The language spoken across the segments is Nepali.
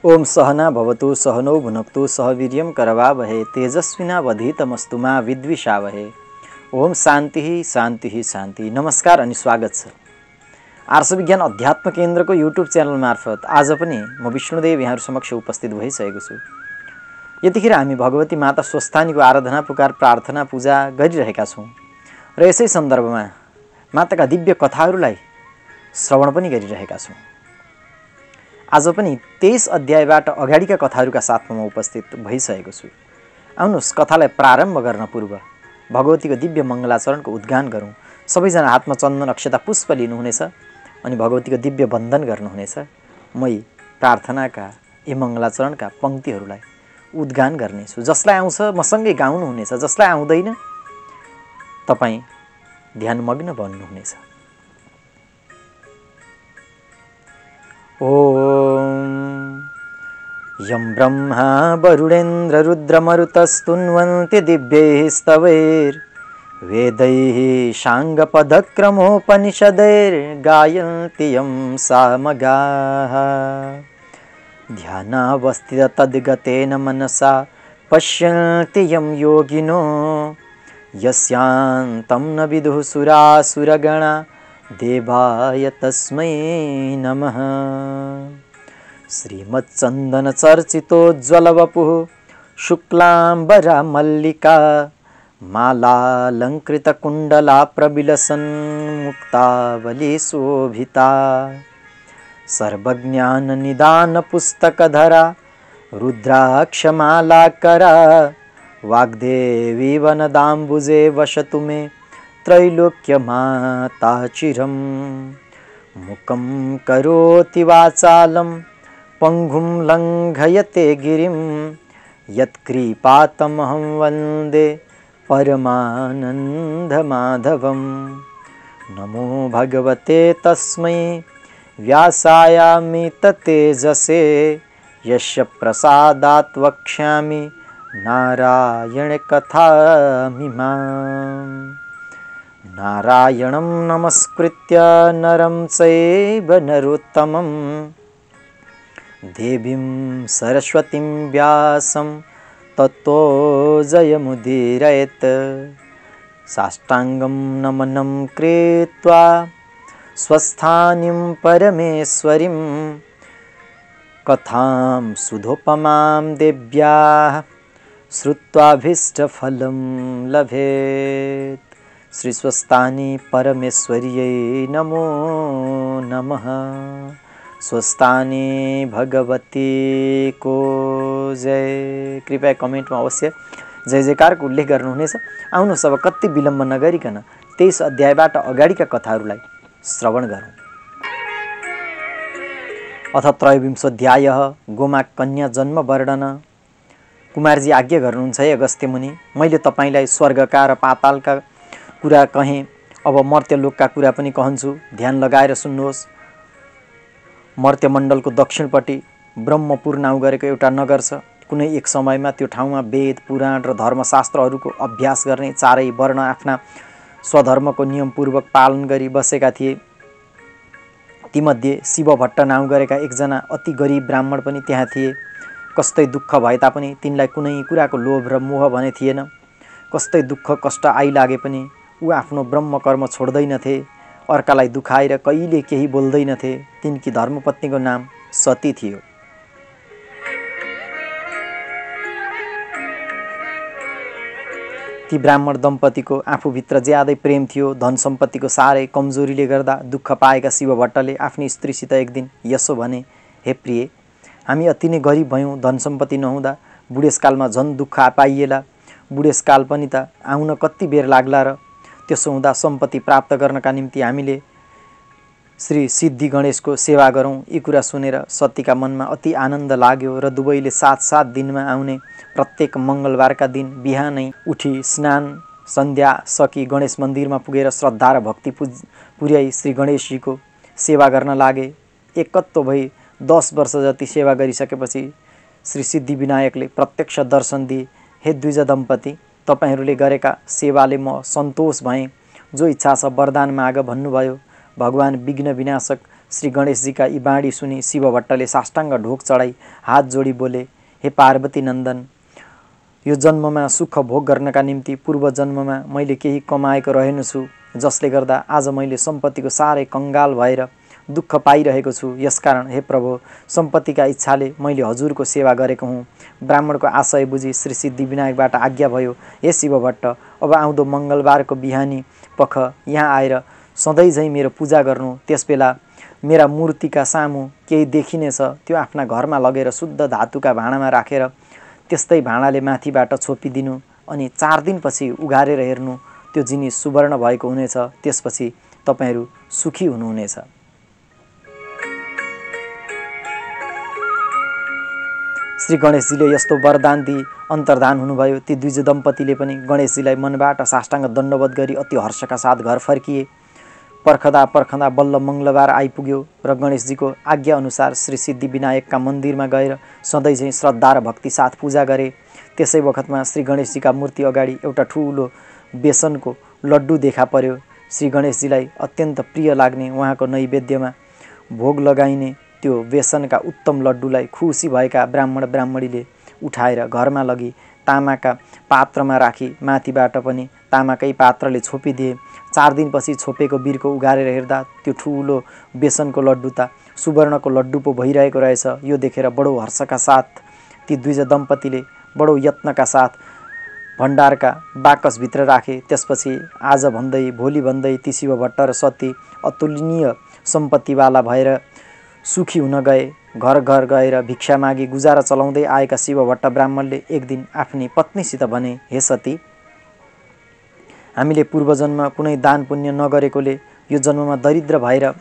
ओम सहना भवतु सहनौ भुनक्तु सह वीर्यं करवावहै तेजस्विनावधीतमस्तु मा विद्विषावहै। ओम शान्ति शान्ति शान्ति। नमस्कार अनि स्वागत छ आर्ष विज्ञान अध्यात्म केन्द्रको युट्युब च्यानल मार्फत आज पनि म विष्णुदेव यहाँहरु समक्ष उपस्थित भइसकेको छु। यतिखेर हामी भगवती माता स्वस्थानीको आराधना पुकार प्रार्थना पूजा गरिरहेका छौं र यसै सन्दर्भमा माताका दिव्य कथाहरूलाई श्रवण पनि गरिरहेका छौं। आज पनि 23 अध्यायबाट अगाडिका कथाहरूका साथमा म उपस्थित भइसकेको छु। आउनुहोस् कथालाई प्रारम्भ गर्न पूर्व भगवतीको दिव्य मङ्गलाचरणको उद्गान गरौँ। सबैजना हातमा चन्दन अक्षता पुष्प लिनुहुनेछ अनि भगवतीको दिव्य वन्दन गर्नुहुनेछ। मै प्रार्थनाका यी मङ्गलाचरणका पंक्तिहरूलाई उद्गान गर्नेछु। जसलाई आउँछ मसँगै गाउनुहुनेछ, जसलाई आउँदैन तपाईँ ध्यानमग्न बन्नुहुनेछ। ओम यं ब्रह्मा वरुणेन्द्र रुद्रमरुतस्तुन्वन्ति दिव्यैः स्तवैर्वेदैः साङ्गपदक्रमोपनिषदैर्गायन्ति यं सामगाः। ध्यानावस्थिततद्गतेन मनसा पश्यन्ति यं योगिनो यस्यान्तं न विदुः सुरासुरगणा देवाय तस्मै नमः। श्रीमच्चन्दनचर्चितोज्ज्वलवपुः शुक्लाम्बरा मल्लिका मालालङ्कृतकुण्डला प्रविलसन्मुक्तावली शोभिता। सर्वज्ञाननिदानपुस्तकधरा रुद्राक्षमालाकरा वाग्देवी वनदाम्बुजे वसतु मे त्रैलोक्यमाता चिरं। मुखं करोति वाचालं पङ्गुं लङ्घयते गिरिं यत्कृपातमहं वन्दे परमानन्दमाधवं। नमो भगवते तस्मै व्यासायामिततेजसे यस्य प्रसादात् वक्ष्यामि नारायणकथामिमाम्। नारायणं नमस्कृत्य नरं चैव नरोत्तमं देवीं सरस्वतीं व्यासं ततो जयमुदीरयेत्। साष्टाङ्गं नमनं कृत्वा स्वस्थानीं परमेश्वरीं कथां सुधोपमां देव्याः श्रुत्वाभीष्टफलं लभेत्। श्री स्वस्थानी परमेश्वर्यै नमो नमः। स्वस्थानी भगवती को जय। कृपया कमेन्टमा अवश्य जय जयकारको उल्लेख गर्नुहुनेछ। आउनुहोस् अब कति विलम्ब नगरिकन 23 अध्यायबाट अगाडिका कथाहरूलाई श्रवण गरौँ। अथ त्रयोविंशोऽध्यायः गोमा कन्या जन्म वर्णन। कुमारजी आज्ञा गर्नुहुन्छ हे अगस्त्य मुनि, मैले तपाईँलाई स्वर्गका र पातालका कुरा कहेँ, अब मर्त्यलोकका कुरा पनि कहन्छु। ध्यान लगाएर सुन्नुहोस्। मर्त्यमण्डलको दक्षिणपट्टि ब्रह्मपुर नाउँ गरेको एउटा नगर छ। कुनै एक समयमा त्यो ठाउँमा वेद पुराण र धर्मशास्त्रहरूको अभ्यास गर्ने चारै वर्ण आफ्ना स्वधर्मको नियमपूर्वक पालन गरी बसेका थिए। तीमध्ये शिवभट्ट नाउँ गरेका एकजना अति गरिब ब्राह्मण पनि त्यहाँ थिए। कस्तै दुःख भए तापनि तिनलाई कुनै कुराको लोभ र मोह भने थिएन। कस्तै दुःख कष्ट आइलागे पनि ऊ आफ्नो ब्रह्मकर्म छोड्दैनथे, अर्कालाई दुखाएर कहिले केही बोल्दैनथे। तिनकी धर्मपत्नीको नाम सती थियो। ती ब्राह्मण दम्पतिको आफूभित्र ज्यादै प्रेम थियो। धन सम्पत्तिको साह्रै कमजोरीले गर्दा दुःख पाएका शिवभट्टले आफ्नी स्त्रीसित एक दिन यसो भने, हे प्रिय, हामी अति नै गरिब भयौँ। धन सम्पत्ति नहुँदा बुढेसकालमा झन् दुःख पाइएला। बुढेसकाल पनि त आउन कति बेर लाग्ला र। त्यसो हुँदा सम्पत्ति प्राप्त गर्नका निम्ति हामीले श्री सिद्धि गणेशको सेवा गरौँ। यी कुरा सुनेर सतीका मनमा अति आनन्द लाग्यो र दुवैले 7-7 दिनमा आउने प्रत्येक मङ्गलबारका दिन बिहानै उठी स्नान सन्ध्या सकी गणेश मन्दिरमा पुगेर श्रद्धा र भक्ति पुर्याई श्री गणेशजीको सेवा गर्न लागे। एकत्व भई 10 वर्ष जति सेवा गरिसकेपछि श्री सिद्धि विनायकले प्रत्यक्ष दर्शन दिए। हे द्विज दम्पति, तपाईहरूले गरेका सेवाले म सन्तोष भएँ। जो इच्छा छ वरदान माग भन्नुभयो। भगवान विघ्न विनाशक श्री गणेशजीका यी बाणी सुनि शिवभट्टले साष्टाङ्ग ढोक चढाई हात जोडी बोले, हे पार्वती नन्दन, यो जन्ममा सुख भोग गर्नका निम्ति पूर्व जन्ममा मैले केही कमाएको रहेनछु, जसले गर्दा आज मैले सम्पत्तिको साह्रै कङ्गाल भएर दुःख पाइरहेको छु। यसकारण हे प्रभु, सम्पत्तिका इच्छाले मैले हजुरको सेवा गरेको हुँ। ब्राह्मणको आशय बुझी श्री सिद्धिविनायकबाट आज्ञा भयो, हे शिवभट्ट, अब आउँदो मङ्गलबारको बिहानी पख यहाँ आएर सधैँ झैँ मेरो पूजा गर्नु। त्यसबेला मेरा मूर्तिका सामु केही देखिनेछ, त्यो आफ्ना घरमा लगेर शुद्ध धातुका भाँडामा राखेर त्यस्तै भाँडाले माथिबाट छोपिदिनु अनि 4 दिनपछि उघारेर हेर्नु, त्यो जिनिस सुवर्ण भएको हुनेछ। त्यसपछि तपाईहरू सुखी हुनुहुनेछ। श्री गणेशजीले यस्तो वरदान दिई अन्तर्धान हुनुभयो। ती द्विज दम्पतिले पनि गणेशजीलाई मनबाट साष्टाङ्ग दण्डवत गरी अति हर्षका साथ घर फर्किए। पर्खदा बल्ल मङ्गलबार आइपुग्यो र गणेशजीको आज्ञा अनुसार श्री सिद्धिविनायकका मन्दिरमा गएर सधैँ झैँ श्रद्धा र भक्ति साथ पूजा गरे। त्यसै वखतमा श्री गणेशजीका मूर्ति अगाडि एउटा ठुलो बेसनको लड्डु देखा पर्यो। श्री गणेशजीलाई अत्यन्त प्रिय लाग्ने, उहाँको नैवेद्यमा भोग लगाइने त्यो बेसनका उत्तम लड्डुलाई खुसी भएका ब्राह्मण ब्राह्मणीले उठाएर घरमा लगी तामाका पात्रमा राखी माथिबाट पनि तामाकै पात्रले छोपिदिए। 4 दिनपछि छोपेको बिर्को उघारेर हेर्दा त्यो ठुलो बेसनको लड्डु त सुवर्णको लड्डु पो भइरहेको रहेछ। यो देखेर बडो हर्षका साथ ती द्विज दम्पतिले बडो यत्नका साथ भण्डारका बाकसभित्र राखे। त्यसपछि आज भन्दै भोलि भन्दै ती शिवभट्ट र सती अतुलनीय सम्पत्तिवाला भएर सुखी हुन गए। घर घर गएर भिक्षा मागी गुजारा चलाउँदै आएका शिवभट्ट ब्राह्मणले एक दिन आफ्नी पत्नीसित भने, हे सती, हामीले पूर्वजन्म कुनै दान पुण्य नगरेकोले यो जन्ममा दरिद्र भएर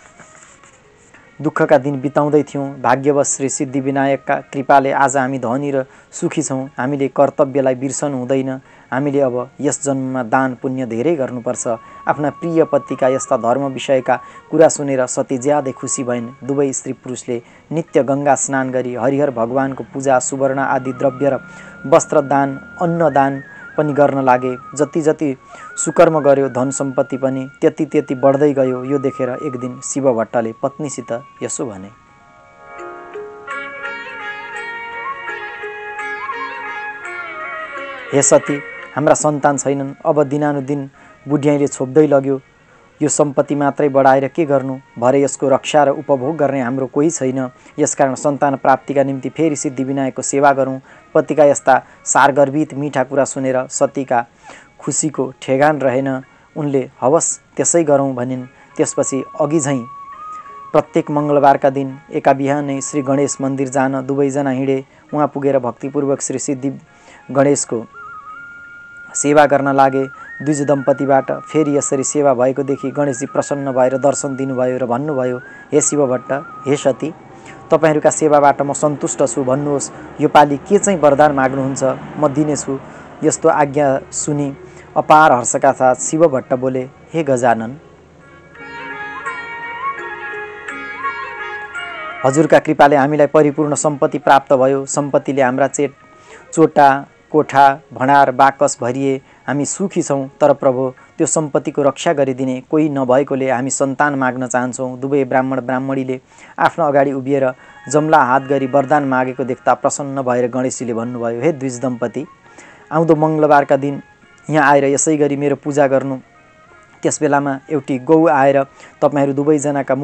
दुःखका दिन बिताउँदै थियौँ। भाग्यवश श्री सिद्धिविनायकका कृपाले आज हामी धनी र सुखी छौँ। हामीले कर्तव्यलाई बिर्सनु हुँदैन। हामीले अब यस जन्ममा दान पुण्य धेरै गर्नुपर्छ। आफ्ना प्रिय पतिका यस्ता धर्म विषयका कुरा सुनेर सती ज्यादै खुसी भइन्। दुवै स्त्री पुरुषले नित्य गङ्गा स्नान गरी हरिहर भगवानको पूजा, सुवर्ण आदि द्रव्य र वस्त्रदान, अन्नदान पनि गर्न लागे। जति जति सुकर्म गर्यो धन सम्पत्ति पनि त्यति त्यति बढ्दै गयो। यो देखेर एक दिन शिवभट्टले पत्नीसित यसो भने, हे सती, हाम्रा सन्तान छैनन्। अब दिनानुदिन बुढियाइले छोप्दै लग्यो। यो सम्पत्ति मात्रै बढाएर के गर्नु? भरे यसको रक्षा र उपभोग गर्ने हाम्रो कोही छैन। यसकारण सन्तान प्राप्तिका निम्ति फेरि सिद्धिविनायकको सेवा गरौँ। पतिका यस्ता सारगर्भित मिठा कुरा सुनेर सतीका खुसीको ठेगान रहेन। उनले हवस् त्यसै गरौँ भनिन्। त्यसपछि अघि झैँ प्रत्येक मङ्गलबारका दिन एका बिहानै श्री गणेश मन्दिर जान दुवैजना हिँडे। उहाँ पुगेर भक्तिपूर्वक श्री सिद्धि गणेशको सेवा गर्न लागे। द्विज दम्पतिबाट फेरि यसरी सेवा भएको देखि गणेशजी प्रसन्न भएर दर्शन दिनुभयो र भन्नुभयो, हे शिवभट्ट, हे सती, तपाईँहरूका सेवाबाट म सन्तुष्ट छु। भन्नुहोस्, यो पालि के चाहिँ वरदान माग्नुहुन्छ? म दिनेछु। यस्तो आज्ञा सुनि अपार हर्षका साथ शिवभट्ट बोले, हे गजानन, हजुरका कृपाले हामीलाई परिपूर्ण सम्पत्ति प्राप्त भयो। सम्पत्तिले हाम्रा चोटा, कोठा, भण्डार, बाकस भरिए। हामी सुखी छौँ। तर प्रभु, त्यो सम्पत्तिको रक्षा गरिदिने कोही नभएकोले हामी सन्तान माग्न चाहन्छौँ। दुवै ब्राह्मण ब्राह्मणीले आफ्नो अगाडि उभिएर जम्ला हात गरी वरदान मागेको देख्दा प्रसन्न भएर गणेशजीले भन्नुभयो, हे द्विज दम्पति, आउँदो मङ्गलबारका दिन यहाँ आएर यसै गरी मेरो पूजा गर्नु। त्यस बेलामा एउटी गौ आएर तपाईँहरू दुवैजनाका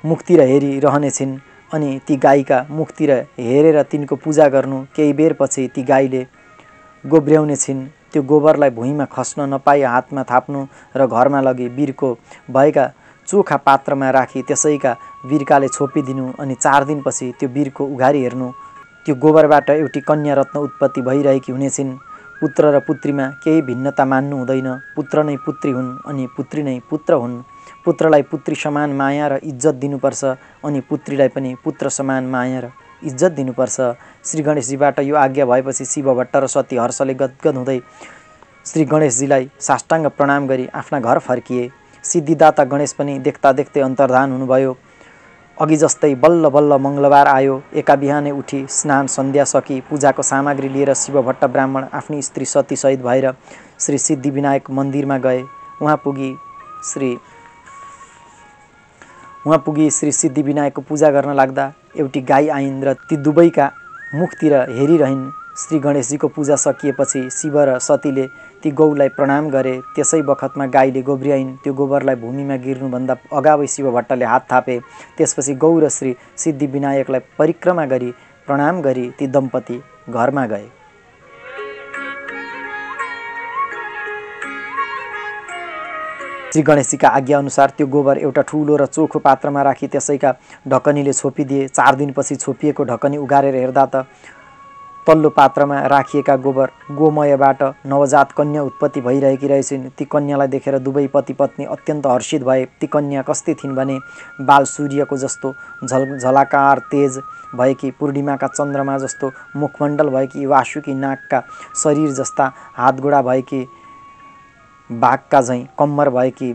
मुखतिर हेरिरहनेछिन् अनि ती गाईका मुखतिर हेरेर तिनको पूजा गर्नु। केही बेरपछि ती गाईले गोब्र्याउनेछिन्। त्यो गोबरलाई भुइँमा खस्न नपाई हातमा थाप्नु र घरमा लगी बिर्को भएका चोखा पात्रमा राखी त्यसैका बिर्काले छोपिदिनु अनि 4 दिनपछि त्यो बिर्को उघारी हेर्नु। त्यो गोबरबाट एउटी कन्या रत्न उत्पत्ति भइरहेकी हुनेछिन्। पुत्र र पुत्रीमा केही भिन्नता मान्नु हुँदैन। पुत्र नै पुत्री हुन् अनि पुत्री नै पुत्र हुन्। पुत्रलाई पुत्री समान माया र इज्जत दिनुपर्छ अनि पुत्रीलाई पनि पुत्र समान माया र इज्जत दिनुपर्छ। श्री गणेशजीबाट यो आज्ञा भएपछि शिवभट्ट र सती हर्षले गदगद हुँदै श्री गणेशजीलाई साष्टाङ्ग प्रणाम गरी आफ्ना घर फर्किए। सिद्धिदाता गणेश पनि देख्दा देख्दै अन्तर्धान हुनुभयो। अघि जस्तै बल्ल बल्ल मङ्गलबार आयो। एका बिहानै उठी स्नान सन्ध्या सकी पूजाको सामग्री लिएर शिवभट्ट ब्राह्मण आफ्नी स्त्री सती सहित भएर श्री सिद्धिविनायक मन्दिरमा गए। उहाँ पुगी श्री उहाँ पुगी श्री सिद्धिविनायकको पूजा गर्न लाग्दा एउटी गाई आइन् र ती दुवैका मुखतिर हेरिरहन्। श्री गणेशजीको पूजा सकिएपछि शिव र सतीले ती गौलाई प्रणाम गरे। त्यसै बखतमा गाईले गोब्र्याइन्। त्यो गोबरलाई भूमिमा गिर्नुभन्दा अगावै शिव भट्टले हात थापे। त्यसपछि गौ र श्री सिद्धिविनायकलाई परिक्रमा गरी प्रणाम गरी ती दम्पति घरमा गए। श्री गणेशजीका आज्ञा अनुसार त्यो गोबर एउटा ठुलो र चोखो पात्रमा राखी त्यसैका ढकनीले छोपिदिए। 4 दिनपछि छोपिएको ढकनी उगारेर हेर्दा त तल्लो पात्रमा राखिएका गोबर गोमयबाट नवजात कन्या उत्पत्ति भइरहेकी रहेछिन्। ती कन्यालाई देखेर दुवै पति पत्नी अत्यन्त हर्षित भए। ती कन्या कस्ती थिइन् भने बाल सूर्यको जस्तो झलाकार तेज भएकी, पूर्णिमाका चन्द्रमा जस्तो मुखमण्डल भएकी, वासुकी नागका शरीर जस्ता हातगोडा भएकी, बाघका झैँ कम्मर भएकी,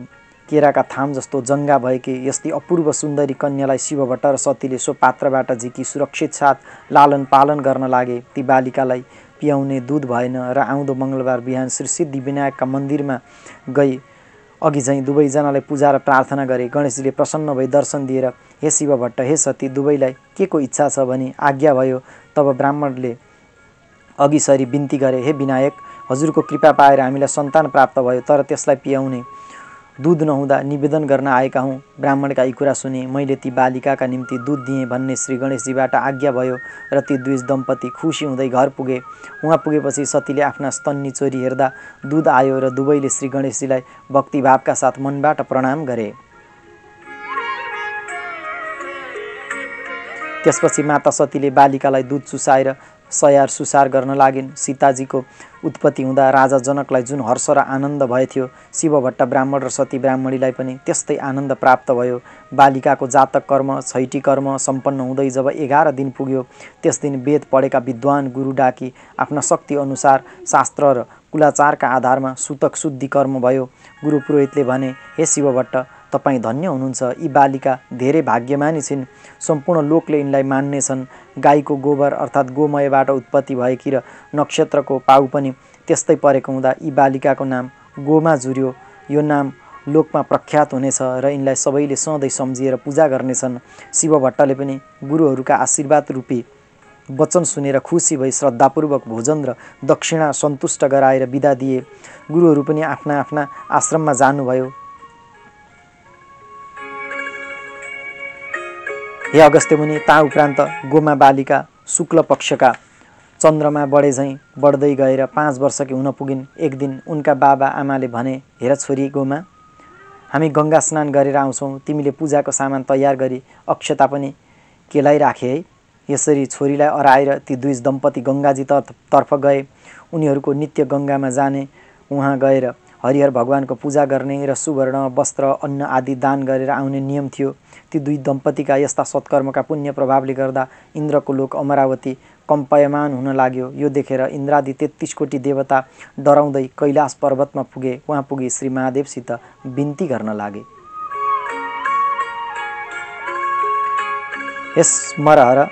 केराका थाम जस्तो जङ्गा भएकी यस्ती अपूर्व सुन्दरी कन्यालाई शिव भट्ट र सतीले सो पात्रबाट झिकी सुरक्षित साथ लालन पालन गर्न लागे। ती बालिकालाई पियाउने दुध भएन र आउँदो मङ्गलबार बिहान श्री सिद्धिविनायकका मन्दिरमा गई अघि झैँ दुवैजनाले पूजा र प्रार्थना गरे। गणेशजीले प्रसन्न भई दर्शन दिएर हे शिव भट्ट, हे सती, दुवैलाई के को इच्छा छ भनी आज्ञा भयो। तब ब्राह्मणले अघिसरी बिन्ती गरे, हे विनायक, हजुरको कृपा पाएर हामीलाई सन्तान प्राप्त भयो, तर त्यसलाई पियाउने दूध नहुँदा निवेदन गर्न आएका हौँ। ब्राह्मणका यी कुरा सुने मैले ती बालिकाका निम्ति दूध दिएँ भन्ने श्री गणेशजीबाट आज्ञा भयो र ती दुई दम्पति खुसी हुँदै घर पुगे। उहाँ पुगेपछि सतीले आफ्ना स्तन्नी चोरी हेर्दा दूध आयो र दुवैले श्री गणेशजीलाई भक्तिभावका साथ मनबाट प्रणाम गरे। त्यसपछि माता सतीले बालिकालाई दूध चुसाएर सयार सुसार गर्न लागिन्। सीताजीको उत्पत्ति हुँदा राजा जनकलाई जुन हर्ष र आनन्द भएथ्यो, शिव भट्ट ब्राह्मण र सती ब्राह्मणीलाई पनि त्यस्तै आनन्द प्राप्त भयो। बालिकाको जातक कर्म छैटी कर्म सम्पन्न हुँदै जब 11 दिन पुग्यो, त्यस दिन वेद पढेका विद्वान गुरु डाकी आफ्ना शक्ति अनुसार शास्त्र र कुलाचारका आधारमा सुतक शुद्धि कर्म भयो। गुरु पुरोहितले भने, हे शिव भट्ट, तपाईँ धन्य हुनुहुन्छ। यी बालिका धेरै भाग्यमानी छिन्। सम्पूर्ण लोकले यिनलाई मान्नेछन्। गाईको गोबर अर्थात् गोमयबाट उत्पत्ति भएकी र नक्षत्रको पाउ पनि त्यस्तै परेको हुँदा यी बालिकाको नाम गोमा जुर्यो। यो नाम लोकमा प्रख्यात हुनेछ र यिनलाई सबैले सधैँ सम्झिएर पूजा गर्नेछन्। शिव भट्टले पनि गुरुहरूका आशीर्वाद रूपी वचन सुनेर खुसी भई श्रद्धापूर्वक भोजन र दक्षिणा सन्तुष्ट गराएर बिदा दिए। गुरुहरू पनि आफ्ना आफ्ना आश्रममा जानुभयो। हे अगस्त्य मुनि, ता उपरान्त गोमा बालिका शुक्ल पक्षका चन्द्रमा बढे झैँ बढ्दै गएर 5 वर्षकी हुन पुगिन्। एक दिन उनका बाबा आमाले भने, हेर छोरी गोमा, हामी गङ्गा स्नान गरेर आउँछौँ। तिमीले पूजाको सामान तयार गरी अक्षता पनि केलाइराखे है। यसरी छोरीलाई अराएर ती दुई दम्पति गङ्गाजी तर्फ गए। उनीहरूको नित्य गङ्गामा जाने, उहाँ गएर हरिहर भगवानको पूजा गर्ने र सुवर्ण वस्त्र अन्न आदि दान गरेर आउने नियम थियो। ती दुई दम्पतिका यस्ता सत्कर्मका पुण्य प्रभावले गर्दा इन्द्रको लोक अमरावती कम्पायमान हुन लाग्यो। यो देखेर इन्द्रादि 33 कोटी देवता डराउँदै कैलाश पर्वतमा पुगे। उहाँ पुगी श्री महादेवसित बिन्ती गर्न लागे। यस मरहर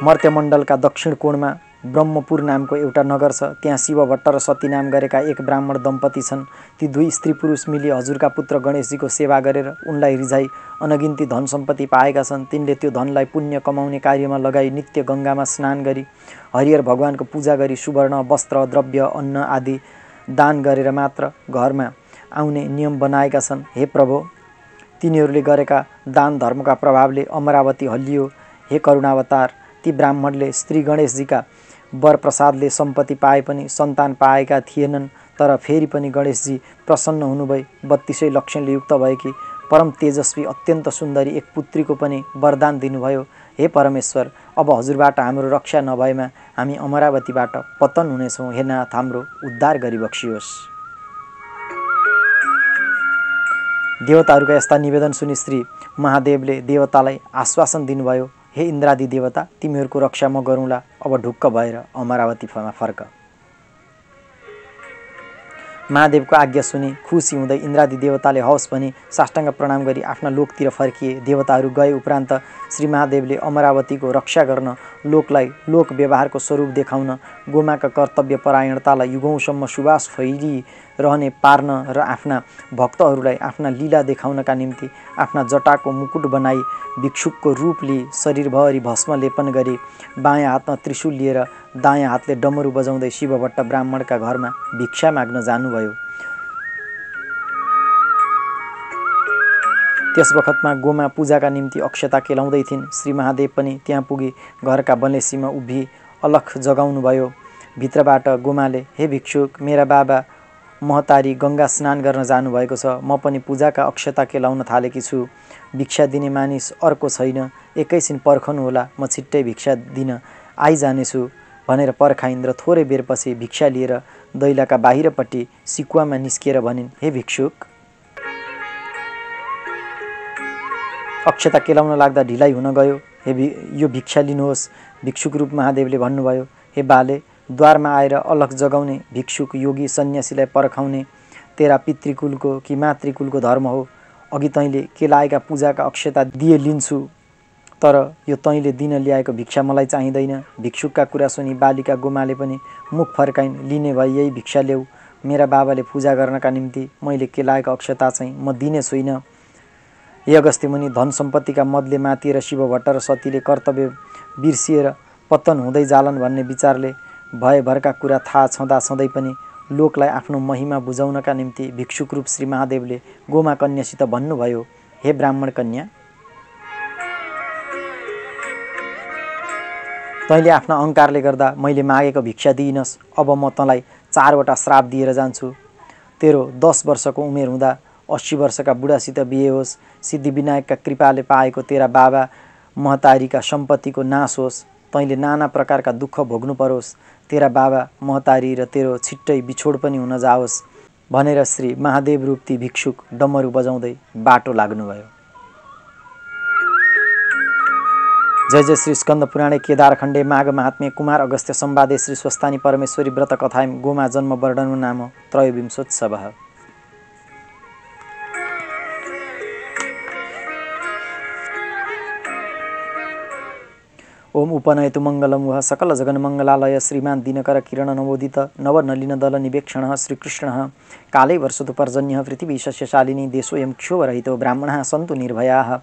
मर्त्यमण्डलका दक्षिण कोणमा ब्रह्मपुर नामको एउटा नगर छ। त्यहाँ शिव भट्ट र सती नाम गरेका एक ब्राह्मण दम्पति छन्। ती दुई स्त्री पुरुष मिली हजुरका पुत्र गणेशजीको सेवा गरेर उनलाई रिझाई अनगिन्ती धन सम्पत्ति पाएका छन्। तिनले त्यो धनलाई पुण्य कमाउने कार्यमा लगाई नित्य गङ्गामा स्नान गरी हरिहर भगवानको पूजा गरी सुवर्ण वस्त्र द्रव्य अन्न आदि दान गरेर मात्र घरमा आउने नियम बनाएका छन्। हे प्रभु, तिनीहरूले गरेका दान धर्मका प्रभावले अमरावती हल्लियो। हे करुणावतार, ती ब्राह्मणले श्री गणेशजीका वर प्रसादले सम्पत्ति पाए पनि सन्तान पाएका थिएनन्। तर फेरि पनि गणेशजी प्रसन्न हुनुभई 32 लक्षणले युक्त भएकी परम तेजस्वी अत्यन्त सुन्दरी एक पुत्रीको पनि वरदान दिनुभयो। हे परमेश्वर, अब हजुरबाट हाम्रो रक्षा नभएमा हामी अमरावतीबाट पतन हुनेछौँ। हे नाथ, हाम्रो उद्धार गरिबक्सियोस्। देवताहरूका यस्ता निवेदन सुनि श्री महादेवले देवतालाई आश्वासन दिनुभयो, हे इन्द्रादि देवता, तिमीहरूको रक्षा म गरौँला। अब ढुक्क भएर अमरावतीमा फर्क। महादेवको आज्ञा सुनि खुसी हुँदै इन्द्रादि देवताले हवस् भनी साष्टाङ्ग प्रणाम गरी आफ्ना लोकतिर फर्किए। देवताहरू गए उपरान्त श्री महादेवले अमरावतीको रक्षा गर्न लोकलाई लोक व्यवहारको स्वरूप देखाउन गोमाका कर्तव्य परायणतालाई युगौँसम्म सुवास फैलिरहने रहने पार्न र आफ्ना भक्तहरूलाई आफ्ना लीला देखाउनका निम्ति आफ्ना जटाको मुकुट बनाई भिक्षुकको रूप लिई शरीरभरि भस्म लेपन गरी बायाँ हातमा त्रिशूल लिएर दायाँ हातले डमरू बजाउँदै शिवभट्ट ब्राह्मणका घरमा भिक्षा माग्न जानुभयो। त्यस बखतमा गोमा पूजाका निम्ति अक्षता केलाउँदै थिइन्। श्री महादेव पनि त्यहाँ पुगी घरका बलेसीमा उभि अलख जगाउनुभयो। भित्रबाट गोमाले, हे भिक्षुक, मेरा बाबा महतारी गङ्गा स्नान गर्न जानुभएको छ, म पनि पूजाका अक्षता केलाउन थालेकी छु। भिक्षा दिने मानिस अर्को छैन, एकैछिन पर्खनु होला, म छिट्टै भिक्षा दिन आइजानेछु भनेर पर्खाइन् र थोरै बेरपछि भिक्षा लिएर दैलाका बाहिरपट्टि सिकुवामा निस्किएर भनिन्, हे भिक्षुक, अक्षता केलाउन लाग्दा ढिलाइ हुन गयो, यो भिक्षा लिनुहोस्। भिक्षुक रूप महादेवले भन्नुभयो, हे बाले, द्वारमा आएर अलख जगाउने भिक्षुक योगी सन्यासीलाई पर्खाउने तेरा पितृकुलको कि मातृकुलको धर्म हो। अघि तैँले केलाएका पूजाका अक्षता दिए लिन्छु, तर यो तैँले दिन ल्याएको भिक्षा मलाई चाहिँदैन। भिक्षुकका कुरा सुनि बालिका गोमाले पनि मुख फर्काइन्, लिने भए यही भिक्षा ल्याऊ, मेरा बाबाले पूजा गर्नका निम्ति मैले केलाएको अक्षता चाहिँ म दिने छुइनँ। हे अगस्त्य मुनि, धन सम्पत्तिका मदले मातिएर शिवभट्ट र सतीले कर्तव्य बिर्सिएर पतन हुँदै जालन भन्ने विचारले भयभरका कुरा थाहा छँदाछँदै पनि लोकलाई आफ्नो महिमा बुझाउनका निम्ति भिक्षुक रूप श्री महादेवले गोमा कन्यासित भन्नुभयो, हे ब्राह्मण कन्या, तैँले आफ्ना अहङ्कारले गर्दा मैले मागेको भिक्षा दिइनस्। अब म तँलाई 4वटा श्राप दिएर जान्छु। तेरो 10 वर्षको उमेर हुँदा 80 वर्षका बुढासित बिहे होस्। सिद्धिविनायकका कृपाले पाएको तेरा बाबा महतारीका सम्पत्तिको नाश होस्। तैँले नाना प्रकारका दुःख भोग्नु परोस्। तेरा बाबा महतारी र तेरो छिट्टै बिछोड पनि हुन जाओस् भनेर श्री महादेव रूप ती भिक्षुक डमरू बजाउँदै बाटो लाग्नुभयो। जय जय श्री स्कन्द पुराणे केदारखण्डे माघ महात्म्ये कुमार अगस्त्य संवादे श्री स्वस्तानी परमेश्वरी व्रत कथायं गोमा जन्म वर्णन नाम त्रयोविंशोत्सवः। ओम उपनयतु मंगलम वह सकल जगन मंगलालय श्रीमान दिनकर किरण नवोदित नवनलिन दल निवेक्षण श्रीकृष्ण काले वर्षतु पर्जन्य पृथिवी शस्यशालिनी देशोऽयं क्षोभरहितो ब्राह्मणाः सन्तु निर्भयाः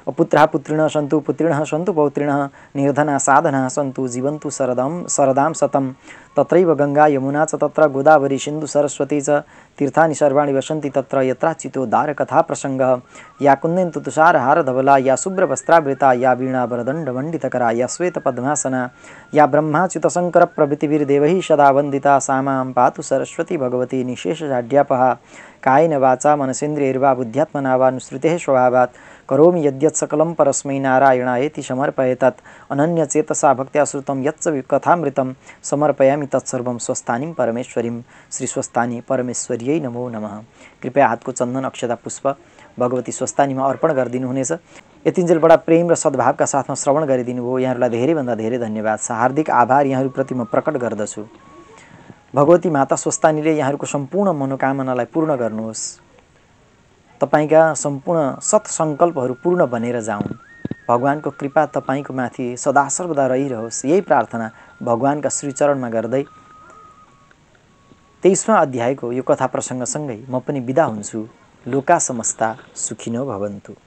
अपुत्राः पुत्रिणः सन्तु पुत्रिणः सन्तु पौत्रिणः निर्धनाः साधनाः सन्तु जीवन्तु शरदां शतं तत्रैव गंगा यमुना च तत्र गोदावरी सिन्धु सरस्वती च तीर्थानि सर्वाणि वसन्ति तत्र यत्राचितोद्धार कथा प्रसंगः या कुन्देन्तु तुषारहार धवला या शुभ्रवस्त्रावृता या वीणाभरदण्डमण्डितकरा या श्वेत पद्मासना या ब्रह्माच्युत शंकर प्रभृतिभिर्देवैः सदा वन्दिता सा मां पातु सरस्वती भगवती निशेषजाड्यापहा कायेन वाचा मनसेन्द्रियैर्वा बुद्ध्यात्मना वा नुसृतेः स्वभावात् करोमि यद्यत् सकलं परस्मै नारायणायेति समर्पयेतत् अनन्यचेतसा भक्त्या श्रुतं यच्च कथामृतं समर्पयामि तत्सर्वं स्वस्थानीं परमेश्वरीं श्री स्वस्थानी परमेश्वर्यै नमो नमः। कृपया हातको चन्दन अक्षता पुष्प भगवती स्वस्थानीमा अर्पण गरिदिनु हुनेछ। यतिन्जेल बडा प्रेम र सद्भावका साथमा श्रवण गरिदिनु भयो, यहाँहरूलाई धेरैभन्दा धेरै धन्यवाद। हार्दिक आभार यहाँहरूप्रति म प्रकट गर्दछु। भगवती माता स्वस्थानीले यहाँहरूको सम्पूर्ण मनोकामनालाई पूर्ण गर्नुहोस्। तपाईका सम्पूर्ण सत्सङ्कल्पहरू पूर्ण बनेर जाउन्। भगवानको कृपा तपाईको माथि सदा सर्वदा रहिरहोस्। यही प्रार्थना भगवानका श्रीचरणमा गर्दै 23वां अध्यायको यो कथा प्रसङ्गसँगै म पनि बिदा हुन्छु। लोका समस्ता सुखिनो भवन्तु।